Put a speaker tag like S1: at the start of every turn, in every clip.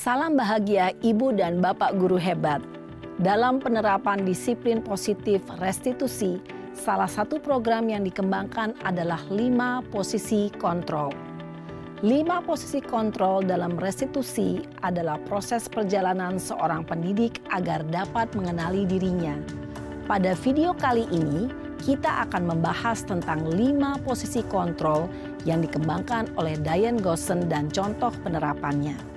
S1: Salam bahagia Ibu dan Bapak guru hebat. Dalam penerapan disiplin positif restitusi, salah satu program yang dikembangkan adalah 5 posisi kontrol. 5 posisi kontrol dalam restitusi adalah proses perjalanan seorang pendidik agar dapat mengenali dirinya. Pada video kali ini, kita akan membahas tentang 5 posisi kontrol yang dikembangkan oleh Diane Gosson dan contoh penerapannya.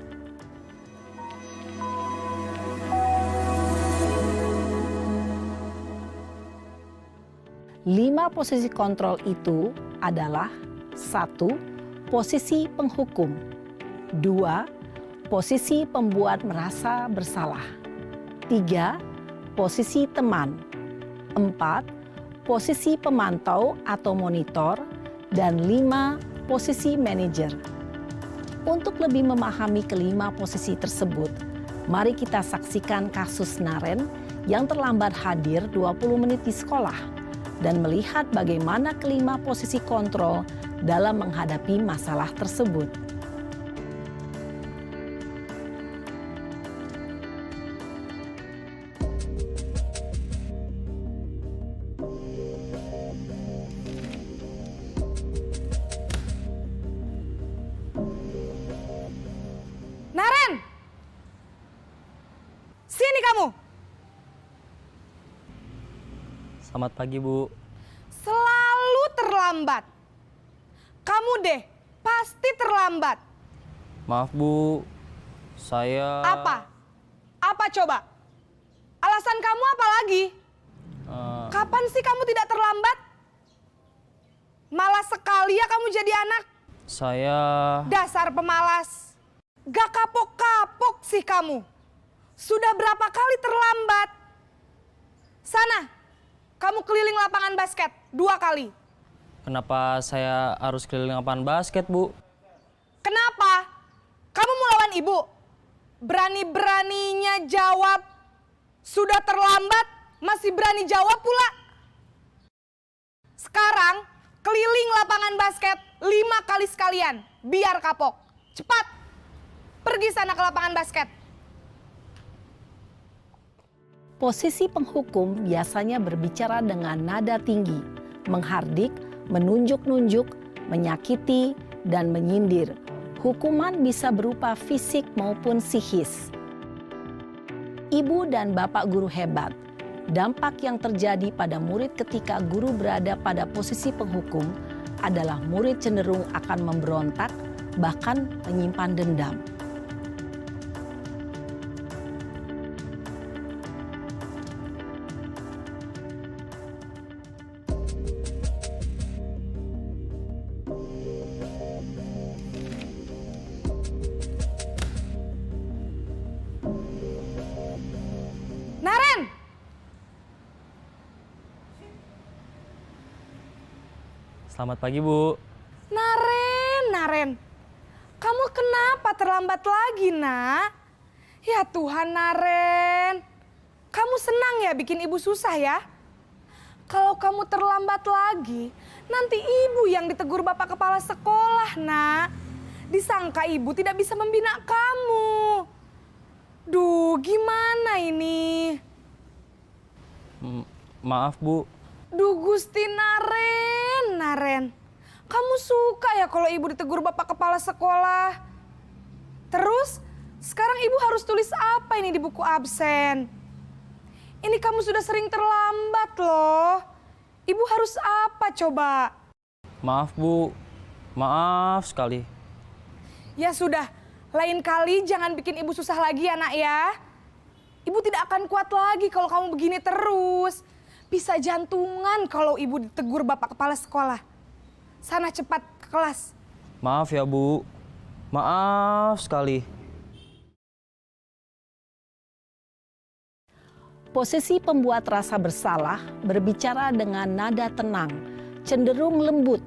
S1: 5 posisi kontrol itu adalah 1. Posisi penghukum. 2. Posisi pembuat merasa bersalah. 3. Posisi teman. 4. Posisi pemantau atau monitor. Dan 5. Posisi manajer. Untuk lebih memahami kelima posisi tersebut, mari kita saksikan kasus Naren yang terlambat hadir 20 menit di sekolah dan melihat bagaimana kelima posisi kontrol dalam menghadapi masalah tersebut.
S2: Naren! Sini kamu!
S3: Selamat pagi, Bu.
S2: Selalu terlambat. Kamu deh, pasti terlambat.
S3: Maaf, Bu. Saya...
S2: Apa? Apa coba? Alasan kamu apa lagi? Kapan sih kamu tidak terlambat? Malas sekali ya kamu jadi anak.
S3: Saya...
S2: Dasar pemalas. Gak kapok-kapok sih kamu. Sudah berapa kali terlambat? Sana. Kamu keliling lapangan basket 2 kali.
S3: Kenapa saya harus keliling lapangan basket, Bu?
S2: Kenapa? Kamu mau lawan ibu? Berani-beraninya jawab. Sudah terlambat, masih berani jawab pula. Sekarang, keliling lapangan basket 5 kali sekalian. Biar kapok. Cepat. Pergi sana ke lapangan basket.
S1: Posisi penghukum biasanya berbicara dengan nada tinggi, menghardik, menunjuk-nunjuk, menyakiti, dan menyindir. Hukuman bisa berupa fisik maupun psikis. Ibu dan Bapak guru hebat, dampak yang terjadi pada murid ketika guru berada pada posisi penghukum adalah murid cenderung akan memberontak, bahkan menyimpan dendam.
S2: Naren!
S3: Selamat pagi, Bu.
S2: Naren. Kamu kenapa terlambat lagi, nak? Ya Tuhan, Naren. Kamu senang ya bikin ibu susah ya? Kalau kamu terlambat lagi, nanti ibu yang ditegur Bapak Kepala Sekolah, nak. Disangka ibu tidak bisa membina kamu. Duh, gimana ini?
S3: Maaf, Bu.
S2: Duh, Gusti Naren. Kamu suka ya kalau ibu ditegur Bapak Kepala Sekolah? Terus, sekarang ibu harus tulis apa ini di buku absen? Ini kamu sudah sering terlambat loh. Ibu harus apa coba?
S3: Maaf, Bu. Maaf sekali.
S2: Ya sudah, lain kali jangan bikin ibu susah lagi ya, nak ya. Ibu tidak akan kuat lagi kalau kamu begini terus. Bisa jantungan kalau ibu ditegur Bapak Kepala Sekolah. Sana cepat ke kelas.
S3: Maaf ya, Bu. Maaf sekali.
S1: Posisi pembuat rasa bersalah berbicara dengan nada tenang, cenderung lembut.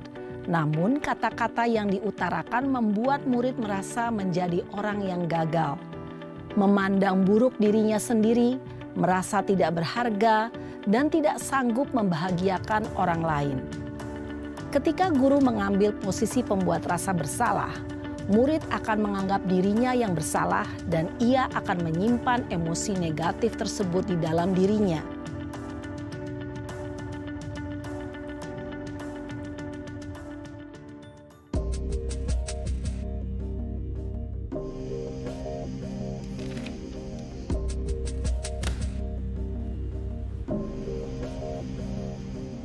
S1: Namun kata-kata yang diutarakan membuat murid merasa menjadi orang yang gagal. Memandang buruk dirinya sendiri, merasa tidak berharga, dan tidak sanggup membahagiakan orang lain. Ketika guru mengambil posisi pembuat rasa bersalah, murid akan menganggap dirinya yang bersalah dan ia akan menyimpan emosi negatif tersebut di dalam dirinya.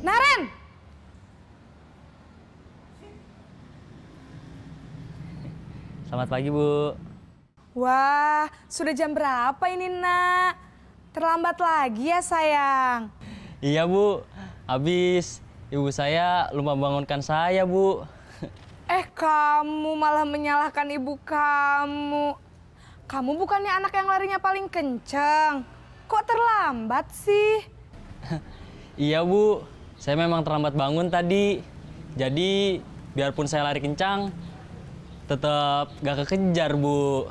S2: Naren!
S3: Selamat pagi, Bu.
S2: Wah, sudah jam berapa ini, Nak? Terlambat lagi ya, sayang.
S3: Iya, Bu. Habis ibu saya lupa bangunkan saya, Bu.
S2: Kamu malah menyalahkan ibu kamu. Kamu bukannya anak yang larinya paling kenceng. Kok terlambat sih?
S3: Iya, Bu. Saya memang terlambat bangun tadi. Jadi, biarpun saya lari kencang, tetap gak kekejar, Bu.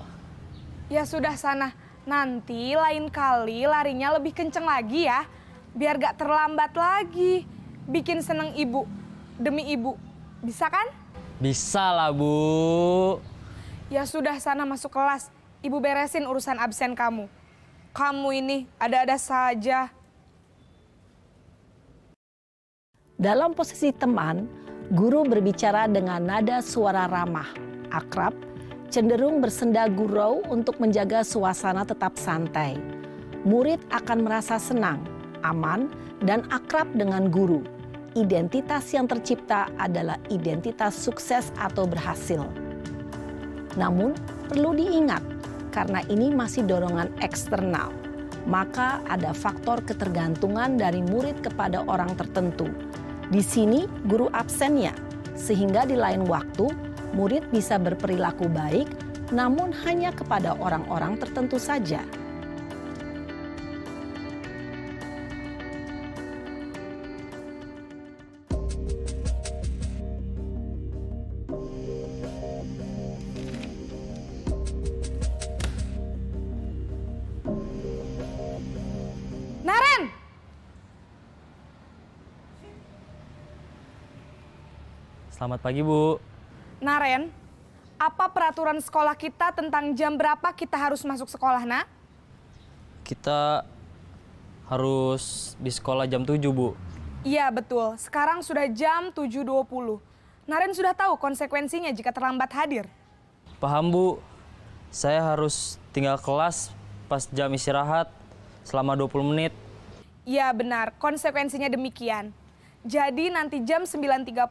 S2: Ya sudah sana, nanti lain kali larinya lebih kenceng lagi ya. Biar gak terlambat lagi. Bikin seneng ibu, demi ibu. Bisa kan?
S3: Bisa lah, Bu.
S2: Ya sudah sana masuk kelas. Ibu beresin urusan absen kamu. Kamu ini ada-ada saja.
S1: Dalam posisi teman, guru berbicara dengan nada suara ramah, akrab, cenderung bersenda gurau untuk menjaga suasana tetap santai. Murid akan merasa senang, aman, dan akrab dengan guru. Identitas yang tercipta adalah identitas sukses atau berhasil. Namun, perlu diingat, karena ini masih dorongan eksternal, maka ada faktor ketergantungan dari murid kepada orang tertentu. Di sini guru absennya, sehingga di lain waktu murid bisa berperilaku baik, namun hanya kepada orang-orang tertentu saja.
S2: Naren!
S3: Selamat pagi, Bu.
S2: Naren, apa peraturan sekolah kita tentang jam berapa kita harus masuk sekolah, Nak?
S3: Kita harus di sekolah jam 7, Bu.
S2: Iya, betul. Sekarang sudah jam 7.20. Naren sudah tahu konsekuensinya jika terlambat hadir.
S3: Paham, Bu. Saya harus tinggal kelas pas jam istirahat selama 20 menit.
S2: Iya, benar. Konsekuensinya demikian. Jadi nanti jam 9.30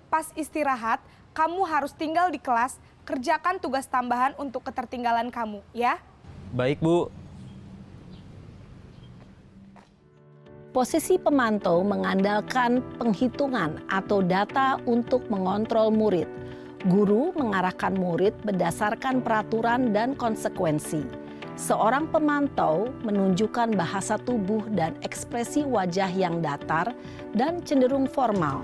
S2: pas istirahat, kamu harus tinggal di kelas, kerjakan tugas tambahan untuk ketertinggalan kamu, ya?
S3: Baik, Bu.
S1: Posisi pemantau mengandalkan penghitungan atau data untuk mengontrol murid. Guru mengarahkan murid berdasarkan peraturan dan konsekuensi. Seorang pemantau menunjukkan bahasa tubuh dan ekspresi wajah yang datar dan cenderung formal.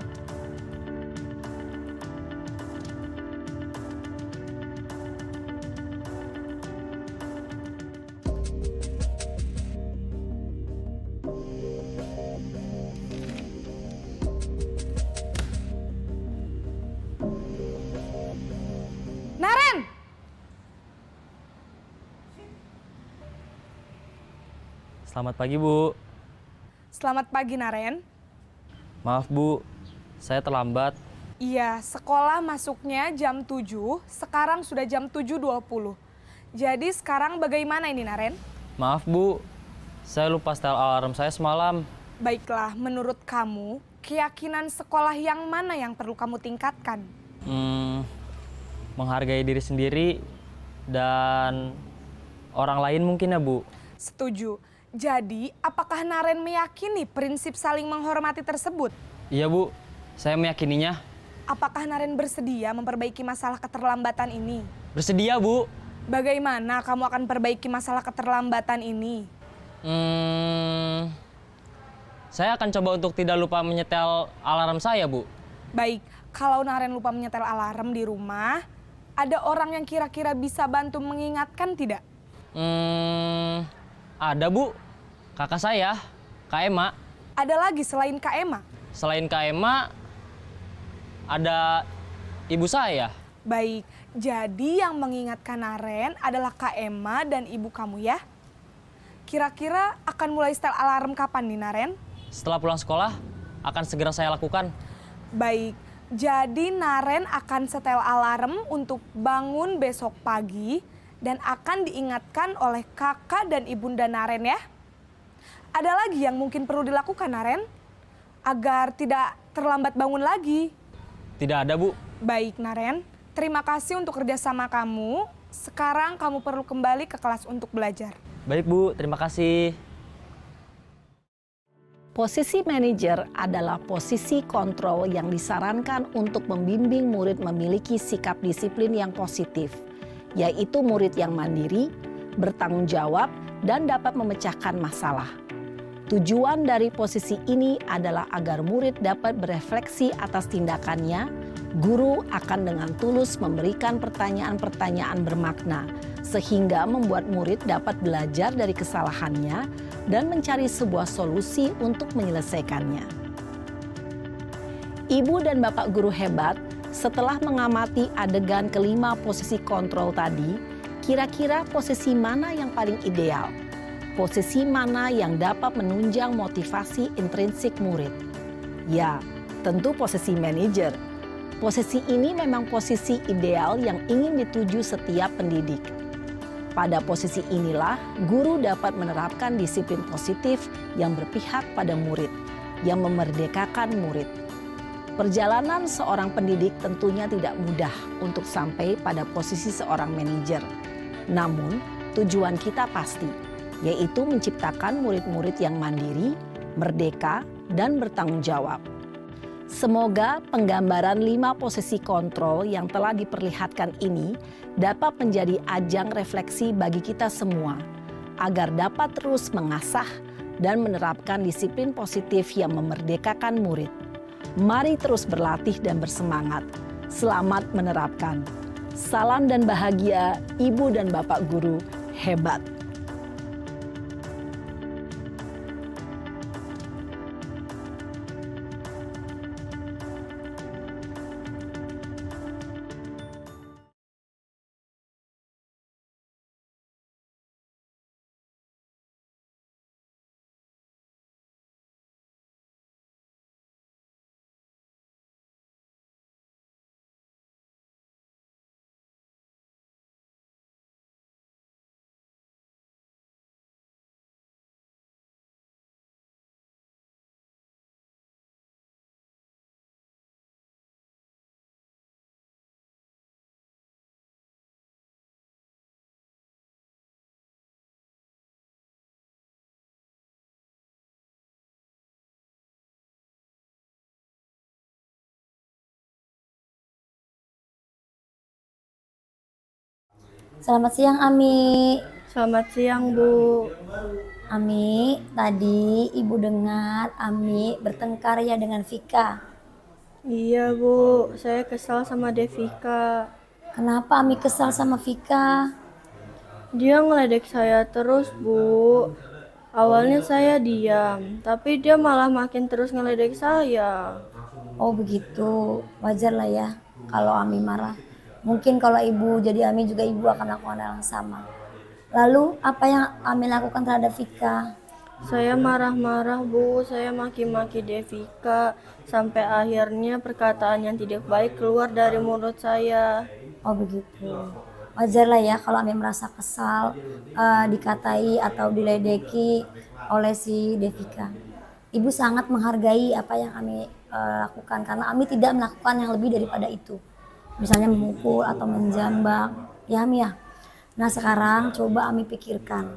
S2: Naren!
S3: Selamat pagi, Bu.
S2: Selamat pagi, Naren.
S3: Maaf, Bu. Saya terlambat.
S2: Iya, sekolah masuknya jam 7, sekarang sudah jam 7.20. Jadi sekarang bagaimana ini, Naren?
S3: Maaf, Bu. Saya lupa setel alarm saya semalam.
S2: Baiklah, menurut kamu, keyakinan sekolah yang mana yang perlu kamu tingkatkan?
S3: Menghargai diri sendiri dan orang lain mungkin ya, Bu.
S2: Setuju. Jadi, apakah Naren meyakini prinsip saling menghormati tersebut?
S3: Iya, Bu. Saya meyakininya.
S2: Apakah Naren bersedia memperbaiki masalah keterlambatan ini?
S3: Bersedia, Bu.
S2: Bagaimana kamu akan perbaiki masalah keterlambatan ini?
S3: Saya akan coba untuk tidak lupa menyetel alarm saya, Bu.
S2: Baik, kalau Naren lupa menyetel alarm di rumah, ada orang yang kira-kira bisa bantu mengingatkan tidak?
S3: Ada, Bu. Kakak saya, Kak Ema.
S2: Ada lagi selain Kak Ema?
S3: Selain Kak Ema, ada ibu saya.
S2: Baik, Jadi yang mengingatkan Naren adalah Kak Emma dan ibu kamu ya? Kira-kira akan mulai setel alarm kapan nih Naren?
S3: Setelah pulang sekolah, akan segera saya lakukan.
S2: Baik, jadi Naren akan setel alarm untuk bangun besok pagi dan akan diingatkan oleh kakak dan ibunda Naren ya. Ada lagi yang mungkin perlu dilakukan Naren? Agar tidak terlambat bangun lagi.
S3: Tidak ada, Bu.
S2: Baik Naren, terima kasih untuk kerjasama kamu. Sekarang kamu perlu kembali ke kelas untuk belajar.
S3: Baik, Bu. Terima kasih.
S1: Posisi manajer adalah posisi kontrol yang disarankan untuk membimbing murid memiliki sikap disiplin yang positif, yaitu murid yang mandiri, bertanggung jawab, dan dapat memecahkan masalah. Tujuan dari posisi ini adalah agar murid dapat berefleksi atas tindakannya. Guru akan dengan tulus memberikan pertanyaan-pertanyaan bermakna, sehingga membuat murid dapat belajar dari kesalahannya dan mencari sebuah solusi untuk menyelesaikannya. Ibu dan Bapak guru hebat, setelah mengamati adegan kelima posisi kontrol tadi, kira-kira posisi mana yang paling ideal? Posisi mana yang dapat menunjang motivasi intrinsik murid? Ya, tentu posisi manajer. Posisi ini memang posisi ideal yang ingin dituju setiap pendidik. Pada posisi inilah, guru dapat menerapkan disiplin positif yang berpihak pada murid, yang memerdekakan murid. Perjalanan seorang pendidik tentunya tidak mudah untuk sampai pada posisi seorang manajer. Namun, tujuan kita pasti, yaitu menciptakan murid-murid yang mandiri, merdeka, dan bertanggung jawab. Semoga penggambaran 5 posisi kontrol yang telah diperlihatkan ini dapat menjadi ajang refleksi bagi kita semua, agar dapat terus mengasah dan menerapkan disiplin positif yang memerdekakan murid. Mari terus berlatih dan bersemangat. Selamat menerapkan. Salam dan bahagia, Ibu dan Bapak guru hebat.
S4: Selamat siang, Ami.
S5: Selamat siang, Bu.
S4: Ami, tadi Ibu dengar Ami bertengkar ya dengan Vika.
S5: Iya, Bu. Saya kesal sama Devika.
S4: Kenapa Ami kesal sama Vika?
S5: Dia ngeledek saya terus, Bu. Awalnya saya diam, tapi dia malah makin terus ngeledek saya.
S4: Oh begitu, wajar lah ya kalau Ami marah. Mungkin kalau Ibu jadi Ami juga Ibu akan lakukan hal yang sama. Lalu apa yang Ami lakukan terhadap Vika?
S5: Saya marah-marah, Bu. Saya maki-maki Devika. Sampai akhirnya perkataan yang tidak baik keluar dari mulut saya.
S4: Oh begitu. Wajar lah ya kalau Ami merasa kesal, dikatai atau diledeki oleh si Devika. Ibu sangat menghargai apa yang Ami lakukan karena Ami tidak melakukan yang lebih daripada itu. Misalnya memukul atau menjambak, ya Ami ya. Nah sekarang coba Ami pikirkan,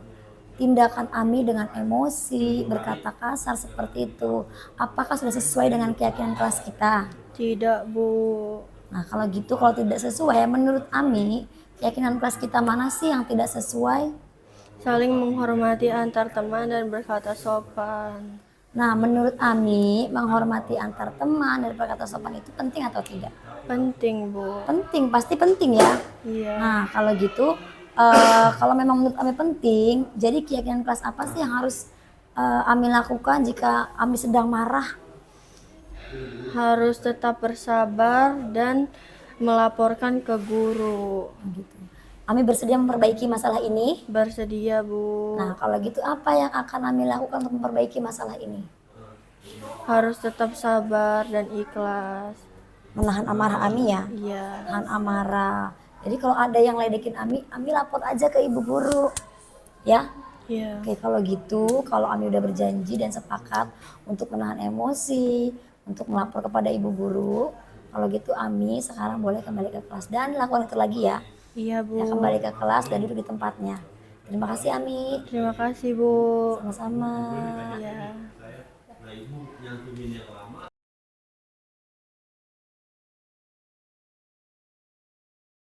S4: tindakan Ami dengan emosi, berkata kasar seperti itu, apakah sudah sesuai dengan keyakinan kelas kita?
S5: Tidak, Bu.
S4: Nah kalau gitu, kalau tidak sesuai, menurut Ami, keyakinan kelas kita mana sih yang tidak sesuai?
S5: Saling menghormati antar teman dan berkata sopan.
S4: Nah menurut Ami, menghormati antar teman dan berkata sopan itu penting atau tidak?
S5: Penting, Bu.
S4: Penting, pasti penting ya.
S5: Iya.
S4: Nah kalau gitu, kalau memang menurut Ami penting, jadi keyakinan kelas apa sih yang harus Ami lakukan jika Ami sedang marah?
S5: Harus tetap bersabar dan melaporkan ke guru.
S4: Gitu. Ami bersedia memperbaiki masalah ini.
S5: Bersedia, Bu.
S4: Nah, kalau gitu apa yang akan Ami lakukan untuk memperbaiki masalah ini?
S5: Harus tetap sabar dan ikhlas.
S4: Menahan amarah Ami ya.
S5: Iya.
S4: Menahan amarah. Jadi kalau ada yang ledekin Ami lapor aja ke ibu guru. Ya.
S5: Iya.
S4: Oke, kalau gitu, kalau Ami udah berjanji dan sepakat untuk menahan emosi, untuk melapor kepada ibu guru, kalau gitu Ami sekarang boleh kembali ke kelas dan lakukan itu lagi ya.
S5: Iya, Bu.
S4: Ya, kembali ke kelas dan duduk di tempatnya. Terima kasih Ami.
S5: Terima kasih, Bu.
S4: Sama-sama.
S5: Iya.